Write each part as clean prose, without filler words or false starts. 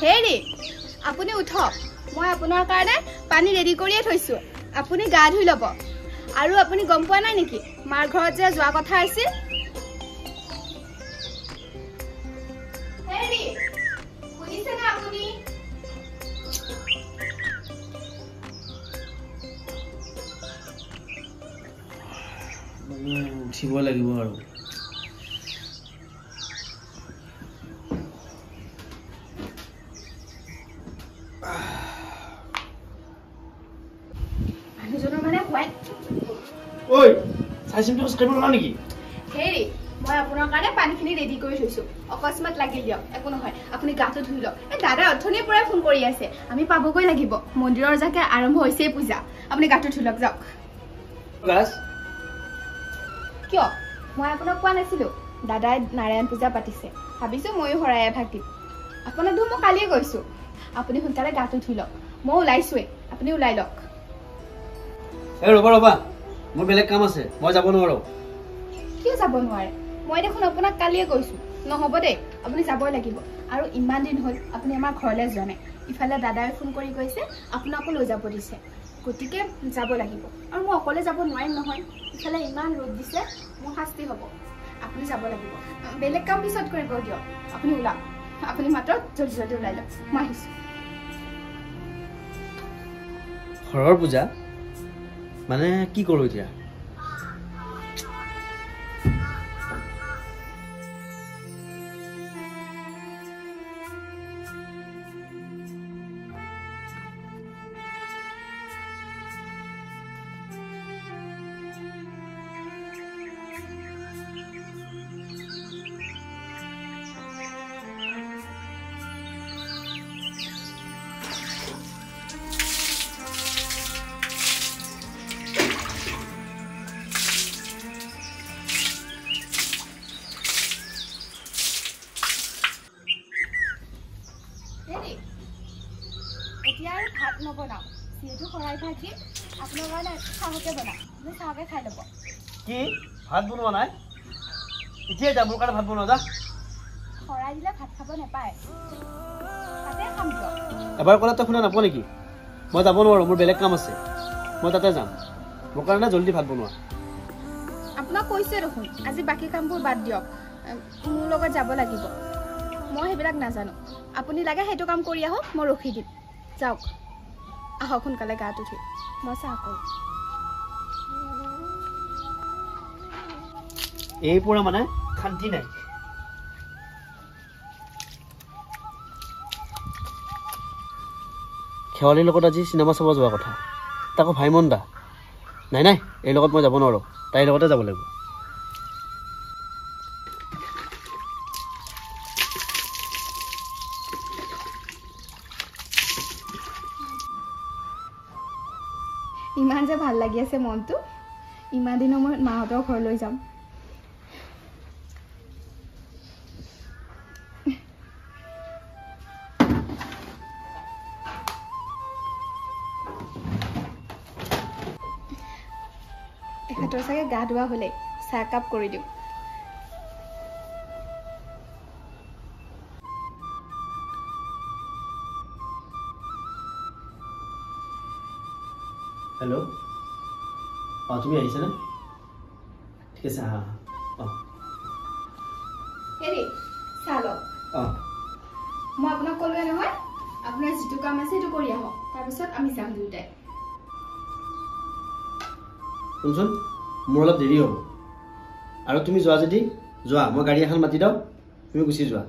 হেৰি আপুনি উঠক মই আপোনাৰ কাৰণে পানী ৰেডি কৰিয়ে থৈছো আপুনি গা ধুই ল'ব আৰু আপুনি গম পোৱা নাই নেকি মাৰ ঘৰত যে যোৱা কথা আছিল হেৰি শুনিছে না আপুনি উঠিব লাগিব আৰু মানুহজনৰ মানে হোৱাই ঐ চাইছিমটো খোজকাঢ়িব নোৱাৰা নেকি হেৰি মই আপোনাৰ কাৰণে পানীখিনি ৰেডি কৰি থৈছো অকস্মাত লাগিল দিয়ক একো নহয় আপুনি গাটো ধুই লওক এই দাদা অথনিৰ পৰাই ফোন কৰি আছে আমি পাবগৈ লাগিব মন্দিৰৰ যাকে আৰম্ভ হৈছেই পূজা আপুনি গাটো ধুই লওক যাওক কিয় মই আপোনাক কোৱা নাছিলো দাদাই নাৰায়ণ পূজা পাতিছে ভাবিছো ময়ো শৰাই এভাগ দিম আপোনাক ধু মই কালিয়ে গৈছো আপুনি সোনকালে গাটো ধুই লওক মই ওলাইছোৱে আপুনি ওলাই লওক এই ৰ'বা ৰ'বা মোৰ বেলেগ কাম আছে মই যাব নোৱাৰো কিয় যাব নোৱাৰে মই দেখোন আপোনাক কালিয়ে কৈছো নহ'ব দেই আপুনি যাবই লাগিব আৰু ইমান দিন হ'ল আপুনি আমাৰ ঘৰলৈ যোৱা নাই ইফালে দাদাই ফোন কৰি কৈছে আপোনাকো লৈ যাব দিছে গতিকে যাব লাগিব আৰু মই অকলে যাব নোৱাৰিম নহয় ইফালে ইমান ৰ'দ দিছে মোৰ শাস্তি হ'ব আপুনি যাব লাগিব বেলেগ কাম পিছত কৰিব দিয়ক আপুনি ওলাওক আপুনি মাত্ৰ জলদি জলদি ওলাই লওক মই আহিছোঁ ঘৰৰ পূজা মানে কি কৰোঁ এতিয়া এতিয়া আৰু ভাত নবনাওঁ যিহেতু শৰাই ভাজি আপোনাৰ কাৰণে চাহকে বনাওঁ আপুনি চাহকে খাই ল'ব কি ভাত বনোৱা নাই এতিয়া যা মোৰ কাৰণে ভাত বনোৱা যা শৰাই দিলে ভাত খাব নাপায় তাতে খাম দিয়ক এবাৰ ক'লে তই শুনা নাপাওঁ নেকি মই যাব নোৱাৰোঁ মোৰ বেলেগ কাম আছে মই তাতে যাম মোৰ কাৰণে জলদি ভাত বনোৱা আপোনাক কৈছে দেখোন আজি বাকী কামবোৰ বাদ দিয়ক মোৰ লগত যাব লাগিব মই সেইবিলাক নাজানো আপুনি লাগে সেইটো কাম কৰি আহক মই ৰখি দিম যাওক আহক সোনকালে গাটো ধুই মই চাহ কৰোঁ এই পৰা মানে শান্তি নাই শেৱালীৰ লগত আজি চিনেমা চাব যোৱা কথা তাকো ভাইমন দা নাই নাই এই লগত মই যাব নোৱাৰোঁ তাইৰ লগতে যাব লাগিব ইমান যে ভাল লাগি আছে মনটো ইমান দিনৰ মূৰত মাহঁতৰ ঘৰলৈ যাম এখেতৰ চাগে গা ধোৱা হ'লেই চাহ কাপ কৰি দিওঁ হেল্ল' অঁ তুমি আহিছানে ঠিক আছে হা অঁ হেৰি চাহ লওক অঁ মই আপোনাক ক'লোৱে নহয় আপোনাৰ যিটো কাম আছে সেইটো কৰি আহক তাৰপিছত আমি যাম দুয়োটাই শুনচোন মোৰ অলপ দেৰি হ'ব আৰু তুমি যোৱা যদি যোৱা মই গাড়ী এখন মাতি দিওঁ তুমি গুচি যোৱা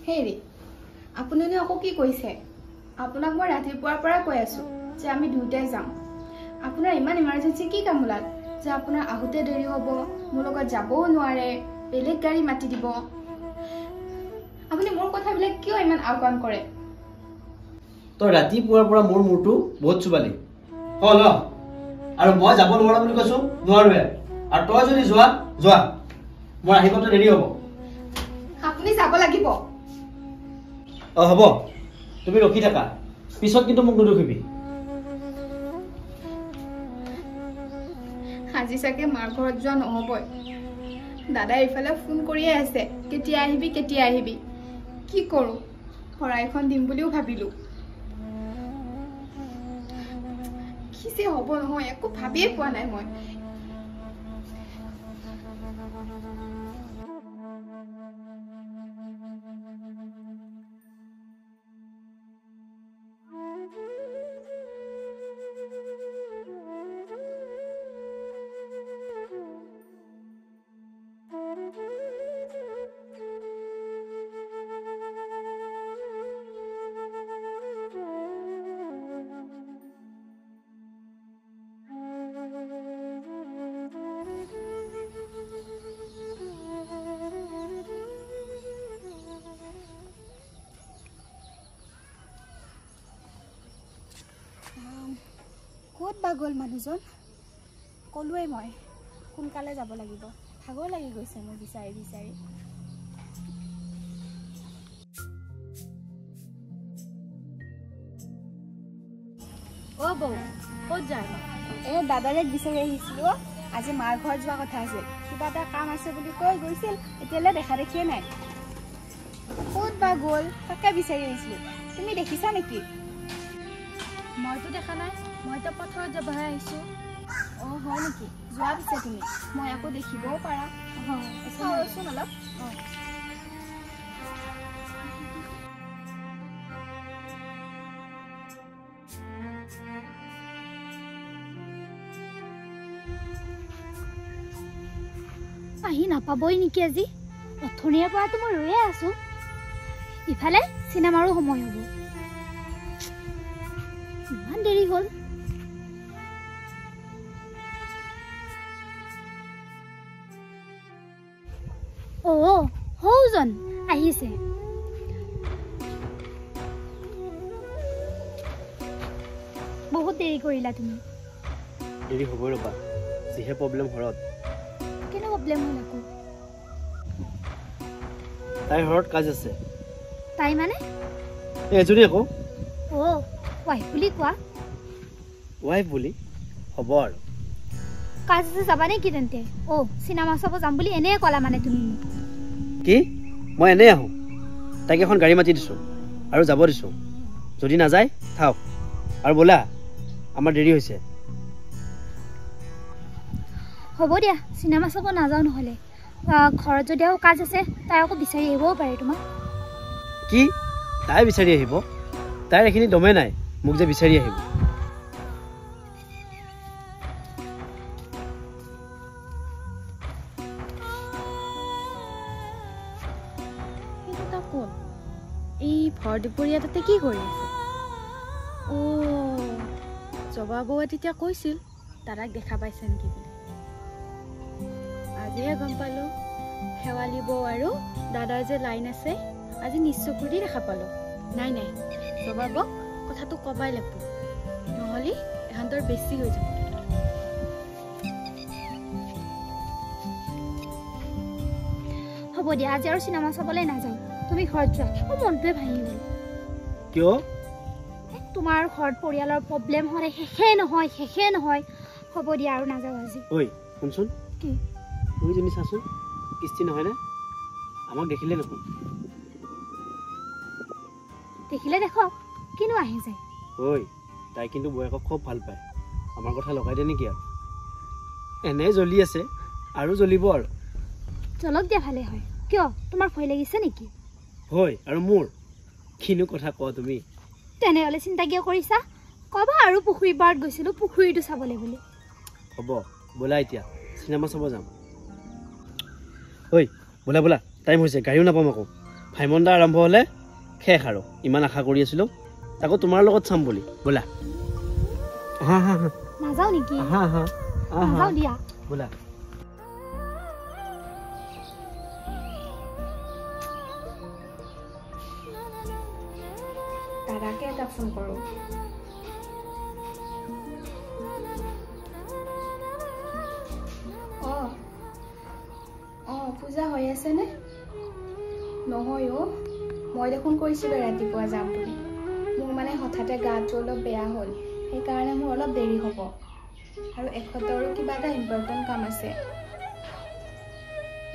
হেৰি আপুনিনো আকৌ কি কৈছে আপোনাক মই ৰাতিপুৱাৰ পৰা কৈ আছোঁ যে আমি দুয়োটাই যাম আপোনাৰ ইমান ইমাৰ্জেঞ্চি কি কাম ওলাল যে আপোনাৰ আহোঁতে দেৰি হ'ব মোৰ লগত যাবও নোৱাৰে বেলেগ গাড়ী মাতি দিব আপুনি মোৰ কথাবিলাক কিয় ইমান আওকাণ কৰে তই ৰাতিপুৱাৰ পৰা মোৰ মূৰটো বহুত চুবালি হ'ল আৰু মই যাব নোৱাৰা বুলি কৈছোঁ নোৱাৰোৱে আৰু তই যদি যোৱা যোৱা মই আহিবতো দেৰি হ'ব আপুনি যাব লাগিব অঁ হ'ব তুমি ৰখি থাকা পিছত কিন্তু মোক নুদুখিবি আজি চাগে মাৰ ঘৰত যোৱা নহ'বই দাদাই ইফালে ফোন কৰিয়ে আছে কেতিয়া আহিবি কি কৰোঁ শৰাইখন দিম বুলিও ভাবিলোঁ কি যে হ'ব নহয় একো ভাবিয়ে পোৱা নাই মই ক'ত বা গ'ল মানুহজন ক'লোৱে মই সোনকালে যাব লাগিব ভাগৰ লাগি গৈছে মোৰ বিচাৰি বিচাৰি অ বৌ ক'ত যায় দাদাক বিচাৰি আহিছিলোঁ আজি মাৰ ঘৰত যোৱা কথা আছিল কিবা এটা কাম আছে বুলি কৈ গৈছিল এতিয়ালৈ দেখা দেখিয়ে নাই ক'ত বা গ'ল তাকে বিচাৰি আহিছিলোঁ তুমি দেখিছা নেকি মইতো দেখা নাই মইতো পথাৰত যাবহে আহিছোঁ হয় নেকি যোৱা পিছে তুমি মই আকৌ দেখিবও পাৰা চাওঁচোন অলপ আহি নাপাবই নেকি আজি অথনিৰে পৰাতো মই ৰৈয়ে আছোঁ ইফালে চিনেমাৰো সময় হ'ব ইমান দেৰি হ'ল সৌজন আহিছে বহুত দেৰি কৰিলা তুমি দেৰি হ'ব ৰ'বা যিহে প্ৰব্লেম ঘৰত কেনে প্ৰব্লেম হ'ল আকৌ তাইৰ ঘৰত কাজ আছে তাই মানে এজনী আকৌ ৱাইফ বুলি কোৱা ৱাইফ বুলি হ'ব আৰু কাজ আছে যাবা নেকি তেন্তে চিনেমা চাব যাম বুলি এনেই ক'লা মানে তুমি কি মই এনেই আহোঁ তাইক এখন গাড়ী মাতি দিছোঁ আৰু যাব দিছোঁ যদি নাযায় থাওক আৰু ব'লা আমাৰ দেৰি হৈছে হ'ব দিয়া চিনেমা চাব নাযাওঁ নহ'লে ঘৰত যদি আৰু কাজ আছে তাই আকৌ বিচাৰি আহিবও পাৰে তোমাক কি তাই বিচাৰি আহিব তাইৰ এইখিনি দমে নাই মোক যে বিচাৰি আহিব এই ভৰ দুপৰীয়া তাতে কি কৰি আছে জবা বৌৱে তেতিয়া কৈছিল দাদাক দেখা পাইছে নেকি বুলি আজিহে গম পালোঁ শেৱালি বৌ আৰু দাদাৰ যে লাইন আছে আজি নিশ্চকুৰি দেখা পালোঁ নাই জবা বৌক কথাটো ক'বাই লাগিব নহ'লে এহঁতৰ বেছি হৈ যাব হ'ব দিয়া আজি আৰু চিনেমা চাবলৈ নাযাওঁ তুমি ঘৰত যোৱা মোৰ মনটোৱে ভাঙি গ'ল কিয় তোমাৰ ঘৰত পৰিয়ালৰ প্ৰব্লেম হ'লে শেষে নহয় হ'ব দিয়া আৰু নাযাওঁ আজি ঐ শুনচোন কি তুমি যদি চাচোন কিস্তি নহয়নে আমাক দেখিলে দেখোন দেখিলে দেখক কিনো আহি যায় ঐ তাই কিন্তু বৌয়েকক খুব ভাল পায় আমাৰ কথা লগাই দিয়ে নেকি আৰু এনে জ্বলি আছে আৰু জ্বলিব আৰু জলক দিয়া ভালে হয় কিয় তোমাৰ ভয় লাগিছে নেকি হয় আৰু মোৰ কিনো কথা কোৱা তুমি তেনেহ'লে চিন্তা কিয় কৰিছা ক'বা আৰু পুখুৰীৰ পাৰত গৈছিলোঁ পুখুৰীটো চাবলৈ বুলি হ'ব ব'লা এতিয়া চিনেমা চাব যাম ঐ ব'লা টাইম হৈছে গাড়ীও নাপাম আকৌ ভাইমন দা আৰম্ভ হ'লে শেষ আৰু ইমান আশা কৰি আছিলোঁ তাকো তোমাৰ লগত চাম বুলি ব'লা নাযাওঁ নেকি নাযাওঁ দিয়া ব'লা দাদাকে এটা ফোন কৰোঁ পূজা হৈ আছেনে নহয় মই দেখোন কৈছিলোঁ ৰাতিপুৱা যাম বুলি মোৰ মানে হঠাতে গাটো অলপ বেয়া হ'ল সেইকাৰণে মোৰ অলপ দেৰি হ'ব আৰু এখেতৰো কিবা এটা ইম্পৰ্টেণ্ট কাম আছে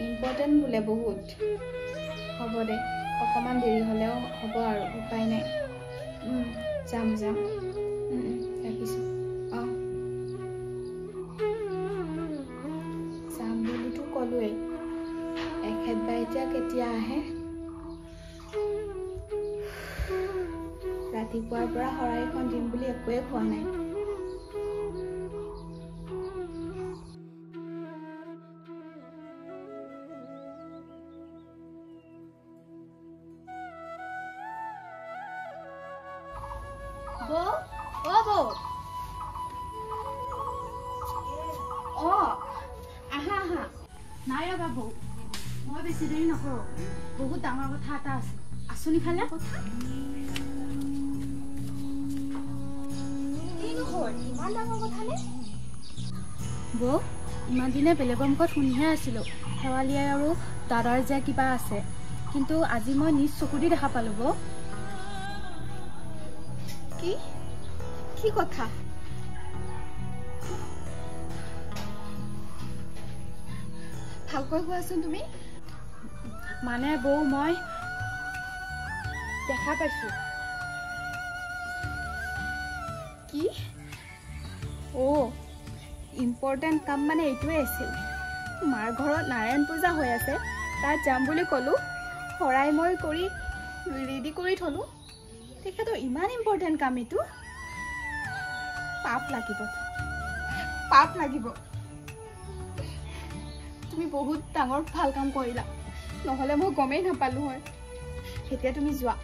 ইম্পৰ্টেণ্ট বোলে বহুত হ'ব দে অকণমান দেৰি হ'লেও হ'ব আৰু উপায় নাই যাম ৰাখিছোঁ অঁ যাম বুলিতো ক'লোৱেই এখেত বা এতিয়া কেতিয়া আহে ৰাতিপুৱাৰ পৰা শৰাইখন দিম বুলি একোৱে খোৱা নাই নাই ৰ'বা বৌ মই বেছি দেৰি নকৰোঁ বহুত ডাঙৰ কথা এটা আছে আঁচনি ফালে কথা ইমান ডাঙৰ কথা নে বৌ ইমান দিনে বেলেগৰ মুখত শুনিহে আছিলোঁ শেৱালি আৰু দাদাৰ যে কিবা আছে কিন্তু আজি মই নিজ চকু দি দেখা পালোঁ বৌ কি কথা ভালকৈ কোৱাচোন তুমি মানে বৌ মই দেখা পাইছোঁ কি ইম্পৰ্টেণ্ট কাম মানে এইটোৱে আছিল মাৰ ঘৰত নাৰায়ণ পূজা হৈ আছে তাত যাম বুলি ক'লোঁ শৰাই মই কৰি ৰেডি কৰি থলোঁ তেখেতৰ ইমান ইম্পৰ্টেণ্ট কাম এইটো পাপ লাগিব তুমি বহুত ডাঙৰ ভাল কাম কৰিলা নহ'লে মই গমেই নাপালোঁ হয় এতিয়া তুমি যোৱা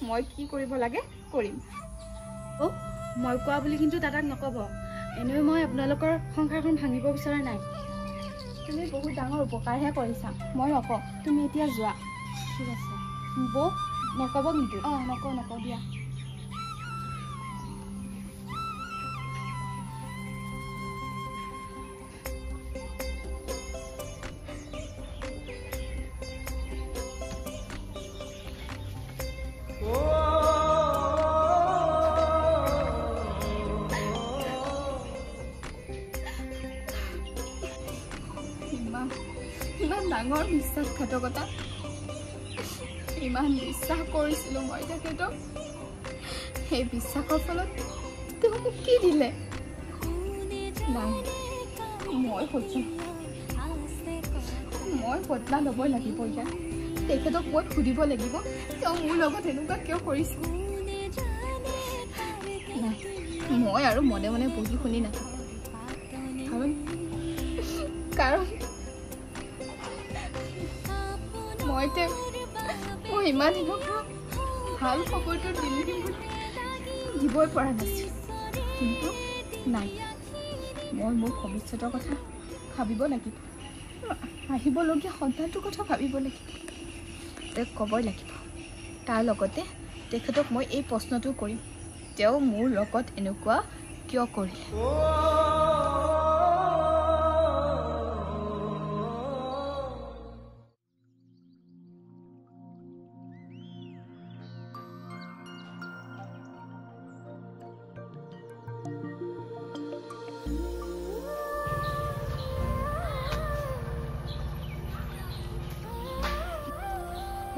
মই কি কৰিব লাগে কৰিম মই কোৱা বুলি কিন্তু দাদাক নক'ব এনেও মই আপোনালোকৰ সংসাৰখন ভাঙিব বিচৰা নাই তুমি বহুত ডাঙৰ উপকাৰহে কৰিছা মই নকওঁ তুমি এতিয়া যোৱা ঠিক আছে বৌ নক'ব কিন্তু নকওঁ দিয়া ইমান ডাঙৰ বিশ্বাসঘাতকতা ইমান বিশ্বাস কৰিছিলোঁ মই তেখেতক সেই বিশ্বাসৰ ফলত তেওঁ মোক কি দিলে নাই মই বদলা ল'বই লাগিব এতিয়া তেখেতক মই সুধিব লাগিব তেওঁ মোৰ লগত এনেকুৱা কিয় কৰিছে নাই মই আৰু মনে মনে বহি শুনি নাথাকোঁ কাৰণ মই ইমান দিনৰ পৰা ভাল খবৰটো দিবই পৰা নাছিল কিন্তু নাই মই মোৰ ভৱিষ্যতৰ কথা ভাবিব লাগিব আহিবলগীয়া সন্তানটোৰ কথা ভাবিব লাগিব তেওঁক ক'বই লাগিব তাৰ লগতে তেখেতক মই এই প্ৰশ্নটো কৰিম তেওঁ মোৰ লগত এনেকুৱা কিয় কৰিলে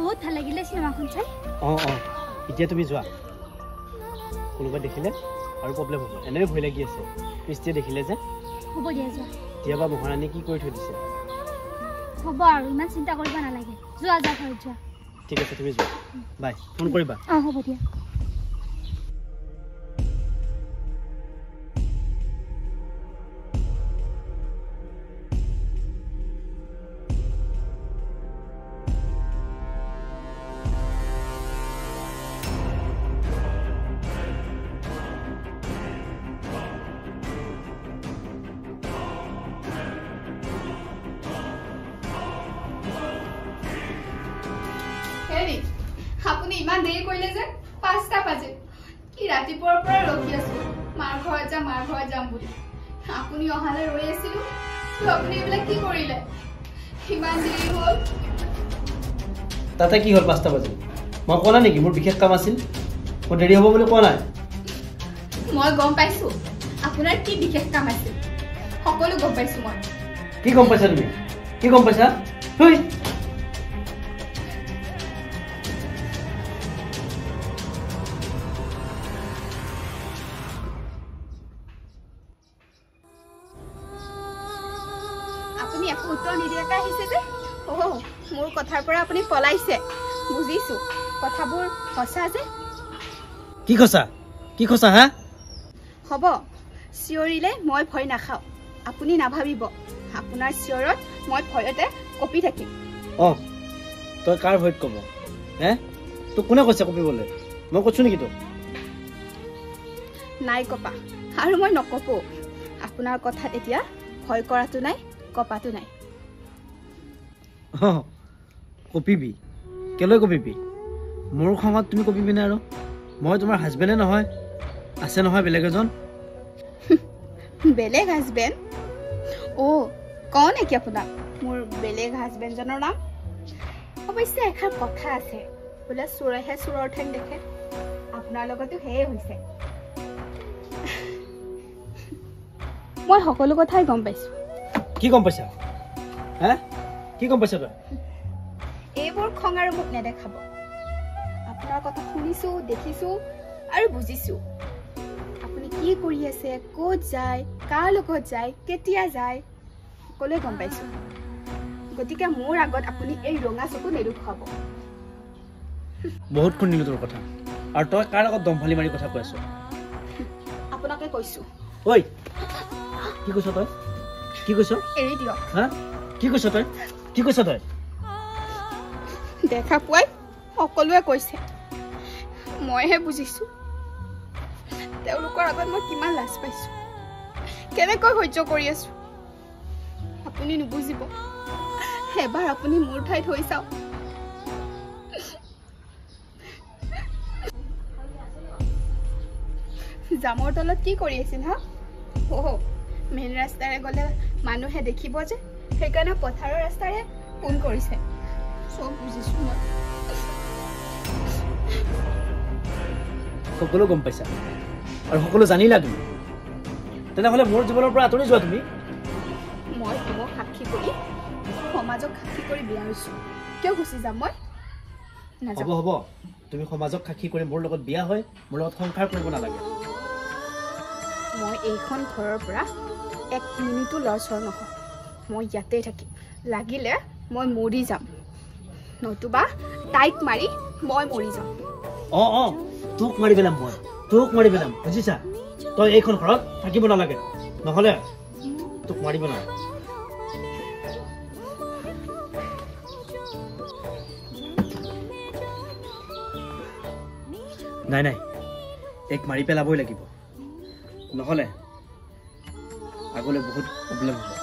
বহুত ভাল লাগিলে চিনেমাখন চাই এতিয়া তুমি যোৱা কোনোবাই দেখিলে আৰু প্ৰব্লেম হ'ব এনেই ভয় লাগি আছে কৃষ্টিয়ে দেখিলে যে হ'ব দিয়া যোৱা এতিয়াবা মহাৰাণী কি কৰি থৈ দিছে হ'ব আৰু ইমান চিন্তা কৰিব নালাগে যোৱা ঘৰত যোৱা ঠিক আছে তুমি যোৱা বাই ফোন কৰিবা হ'ব দিয়া আপুনি ইমান দেৰি কৰিলে যে 5টা বাজে কি ৰাতিপুৱাৰ পৰা ৰখি আছো মাৰ ঘৰত যাম বুলি আপুনি অহালে ৰৈ আছিলো আপুনি এইবিলাক কি কৰিলে ইমান দেৰি হ'ল তাতে কি হ'ল 5টা বাজে মই কোৱা নেকি মোৰ বিশেষ কাম আছিল মই দেৰি হ'ব বুলি কোৱা নাই মই গম পাইছো আপোনাৰ কি বিশেষ কাম আছিল সকলো গম পাইছো মই কি গম পাইছা তুমি কি গম পাইছা তুই আপুনি একো উত্তৰ নিদিয়াকৈ আহিছে যে মোৰ কথাৰ পৰা আপুনি পলাইছে বুজিছো কথাবোৰ সঁচা যে কি কৈছা হা হ'ব চিঞৰিলে মই ভয় নাখাওঁ আপুনি নাভাবিব আপোনাৰ চিঞৰত মই ভয়তে কঁপি থাকিম তই কাৰ ভয়ত ক'ব হে তোক কোনে কৈছে কঁপিবলৈ মই কৈছো নেকি তোক নাই কপা আৰু মই নকপো আপোনাৰ কথাত এতিয়া ভয় কৰাটো নাই কপাটো নাই কঁপিবি কেলৈ কঁপিবি মোৰ খঙত তুমি কঁপিবি নে আৰু মই তোমাৰ হাজবেণ্ডে নহয় আছে নহয় বেলেগ এজন বেলেগ হাজবেণ্ড কওঁ নেকি আপোনাক মোৰ বেলেগ হাজবেণ্ডজনৰ নাম অৱশ্যে এষাৰ কথা আছে বোলে চোৰেহে চোৰৰ ঠেং দেখে আপোনাৰ লগতো সেয়ে হৈছে মই সকলো কথাই গম পাইছো কি গম পাইছা হে কি গম পাইছা তই এইবোৰ খং আৰু মোক নেদেখাব আপোনাৰ কথা শুনিছো দেখিছো আৰু বুজিছো আপুনি কি কৰি আছে ক'ত যায় কাৰ লগত যায় কেতিয়া যায় সকলোৱে গম পাইছো গতিকে মোৰ আগত আপুনি এই ৰঙা চকু নেদেখুৱাব বহুত শুনিলো তোৰ কথা আৰু তই কাৰ আগত দমফালি মাৰি কথা কৈ আছ আপোনাকে কৈছো ঐ কি কৈছ তই কি কৈছ এৰি দিয়ক হা কি কৈছ তই দেখা পোৱাই সকলোৱে কৈছে মইহে বুজিছো তেওঁলোকৰ আগত মই কিমান লাজ পাইছো কেনেকৈ সহ্য কৰি আছো আপুনি নুবুজিব এবাৰ আপুনি মোৰ ঠাইত হৈ চাওক জামৰ তলত কি কৰি আছিল হা মেইন ৰাস্তাৰে গ'লে মানুহে দেখিব যে সেইকাৰণে পথাৰৰ ৰাস্তাৰে ফোন কৰিছে চব বুজিছো মই সকলো গম পাইছা আৰু সকলো জানিলা তুমি তেনেহ'লে মোৰ জীৱনৰ পৰা আঁতৰি যোৱা তুমি মই তোমাক সাক্ষী কৰি সমাজক সাক্ষী কৰি বিয়া হৈছো কিয় গুচি যাম মই হ'ব তুমি সমাজক সাক্ষী কৰি মোৰ লগত বিয়া হয় মোৰ লগত সংসাৰ কৰিব নালাগে মই এইখন ঘৰৰ পৰা এক মিনিটো লৰচৰ নহয় মই ইয়াতে থাকিম লাগিলে মই মৰি যাম নতুবা তাইক মাৰি মই মৰি যাম তোক মাৰি পেলাম বুজিছা তই এইখন ঘৰত থাকিব নালাগে নহ'লে তোক মাৰিব নালাগে নাই এক মাৰি পেলাবই লাগিব নহ'লে আগলৈ বহুত প্ৰব্লেম হ'ব